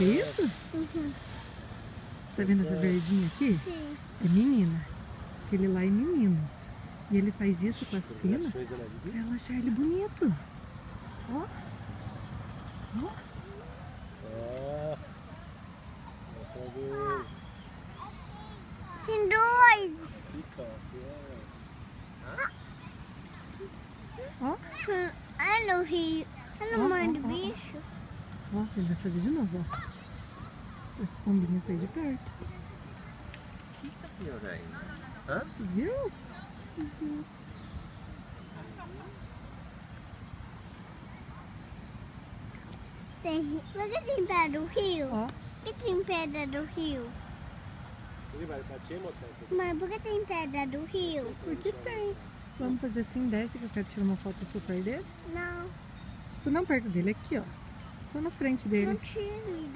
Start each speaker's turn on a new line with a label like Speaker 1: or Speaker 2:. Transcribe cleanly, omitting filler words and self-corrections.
Speaker 1: que é isso?
Speaker 2: Uhum.
Speaker 1: Tá vendo essa verdinha aqui?
Speaker 2: Sim.
Speaker 1: É menina. Aquele lá é menino. E ele faz isso com as penas pra ela achar ele bonito. Ó. Ó.
Speaker 2: Tem dois.
Speaker 1: Ó.
Speaker 2: Olha o rio. Olha o mar do bicho.
Speaker 1: Ó, ele vai fazer de novo, ó. Essa pombinha sair de perto. Você viu?
Speaker 2: Uhum. Por que tem pedra do rio?
Speaker 1: Ó.
Speaker 2: Por que tem pedra do rio? Mas por que tem pedra do rio?
Speaker 1: Porque tem. Vamos fazer assim, desce que eu quero tirar uma foto super dele.
Speaker 2: Não.
Speaker 1: Tipo, não perto dele, aqui ó. Só na frente dele.
Speaker 2: Não tire